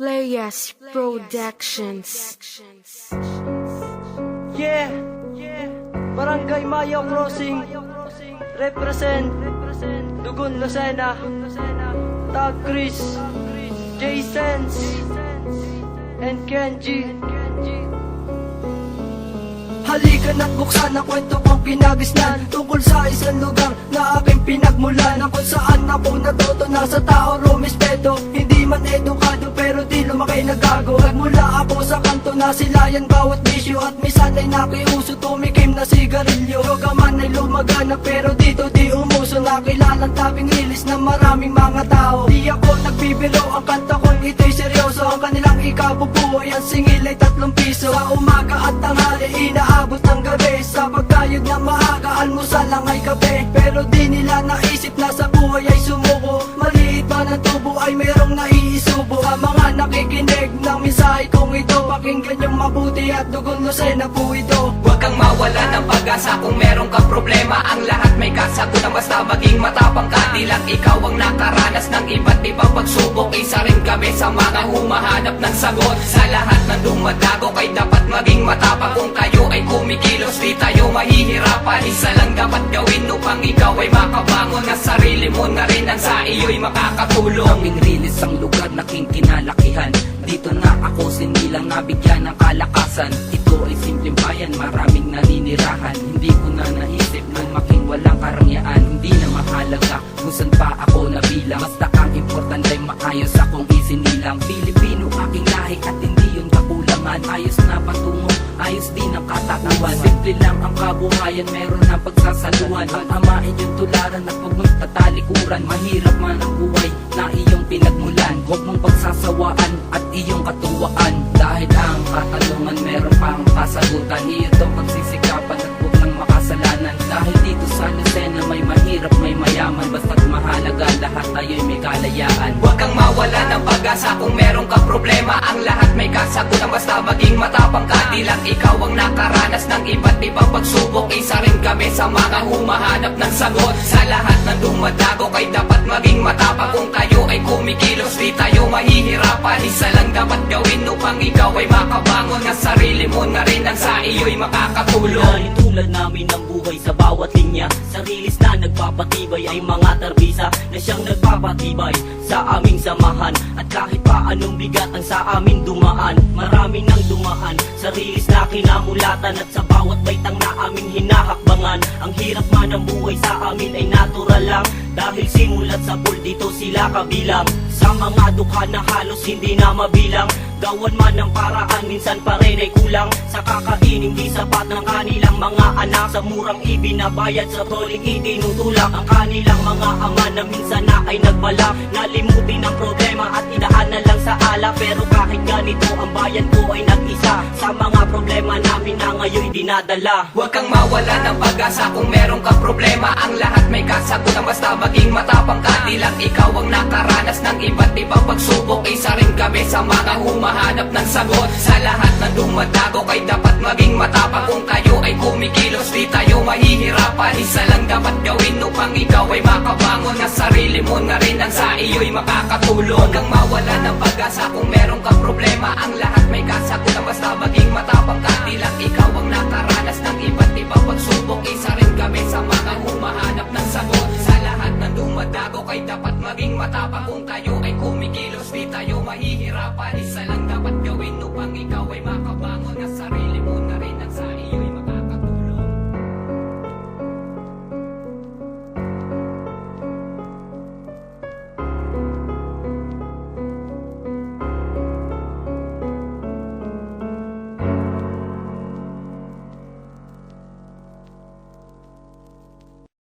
Playas Productions. Yeah, Barangay Mayo Crossing, represent Dugon Lucena, Tag Chris, Jasons, and Kenji. Halika na't buksan ang kwento kong kinagisnan tungkol sa isang lugar na aking pinagmulan, na kung saan ako natuto na sa tao rumispeto. Hindi man edukado pero di lumaki na gago. Nagmula ako sa kanto na silayan bawat bisyo, at misan ay nakiuso tumikim na sigarilyo. Yoga man ay lumagana pero dito di umuso. Nakilalang tabing rilis na maraming mga tao. Di ako nagbibiro, ang kanta kong ito'y seryoso. Ang kanilang ikabubuo yan singil ay 3 piso. Sa umaga at tanghali inaabot ng gabi, sa pagkayod na maaga almusal lang ay kape. Pero di nila naisip na sa buhay ay sumuko. Maliit man ang tubo ay mayroong naiisubo. Sa mga nakikinig ng mensahe kong ito, pakinggan yung mabuti at Dugon Lucena po ito. Huwag kang mawala ng pag-asa kung meron kang problema. Ang lahat may kasagutan, basta maging matapang ka. Di lang ikaw ang nakaranas ng iba't ibang pagsubok. Isa rin kami sa mga humahanap ng sagot. Sa lahat ng dumadago kay dapat maging matapang. Kung kayo ay kumikilos, di tayo mahihirapan. Isa lang dapat gawin upang ikaw ay makabangon. Na sarili mo na rin ang sa iyo'y makakatulong. Kaming rilis ang lugar na king kinalakihan. Dito na ako sinilang nabigyan ng kalakasan. Ito ay simpleng bayan, maraming naninirahan. Hindi ko na naisip nang making walang karangyaan. Hindi na mahalaga kung saan pa ako nabilang, basta ang importante ay maayos akong isinilang. Pilipino aking lahi at hindi yung kakulangan. Ayos na patungo, ayos din ang katatawan. Simple lang ang kabuhayan, meron ng pagsasaluhan. Ang amain yung tularan at huwag mong tatalikuran. Mahirap man ang buhay na iyong pinagmulan, huwag mong pagsasawaan at iyong katuwaan. Dahil ang katanungan meron pang kasagutan. Ito pagsisikapan at huwag nang makasalanan. Dahil dito sa Lucena may mahirap may mayaman, basta't mahalaga lahat tayo'y may kalayaan. Huwag kang mawala ng pag-asa kung meron kang problema. Ang lahat may kasagutan, basta maging matapang ka. Di lang ikaw ang nakaranas ng iba't ibang pagsubok. Isa rin kami sa mga humahanap ng sagot. Sa lahat ng dumadago kay dapat maging matapang. Kung kayo ay kumikilos, di tayo mahihirapan. Isa lang dapat gawin upang ikaw ay makabangon. Na sarili mo na rin ang sa iyo'y makakatulong. Dahil tulad namin ng buhay sa bawat linya, sarilis na nagpapatibay ay mga tarbisa na siyang nagpapatibay sa aming samahan. At kahit pa anong bigat ang sa amin dumaan, marami nang dumaan, sarilis na kinamulatan. At sa bawat baitang na aming hinahakbangan, ang hirap man ng buhay sa amin ay natural lang. Dahil simulat sa pool dito sila kabilang, sa mga dukha na halos hindi na mabilang. Gawan man ng paraan, minsan pa rin ay kulang. Sa kakainin di sapat ng kanilang mga anak. Sa murang ibinabayad, sa toling itinutulak. Ang kanilang mga ama na minsan na ay nagbalak. Nalimutin ang problema at idaan na lang sa ala. Pero kahit ganito ang bayan ko ay nag-isa. Sa mga problema namin na ngayon dinadala. Huwag kang mawala ng pag-asa kung meron kang problema. Ang lahat may kasagutan, basta maging matapang ka. Di lang ikaw ang nakaranas ng iba't ibang pagsubok. Isa rin kami sa mga humahanap ng sagot. Sa lahat ng dumadago kay dapat maging matapang. Kung kayo ay kumikilos, di tayo mahihirapan. Isa lang dapat gawin upang ikaw ay makabangon. Na sarili mo na rin ang sa iyo'y makakatulong. Huwag kang mawala ng pag-asa kung meron kang problema. Ang lahat may kasagutan, basta maging matapang ka. Di lang ikaw ang nakaranas ng iba't ibang pagsubok. Isa rin kami sa mga humahanap ng sagot. Sa lahat ng dumadago kay dapat maging matapang. Kung kayo ay kumikilos, di tayo mahihirapan. Isa lang dapat gawin upang ikaw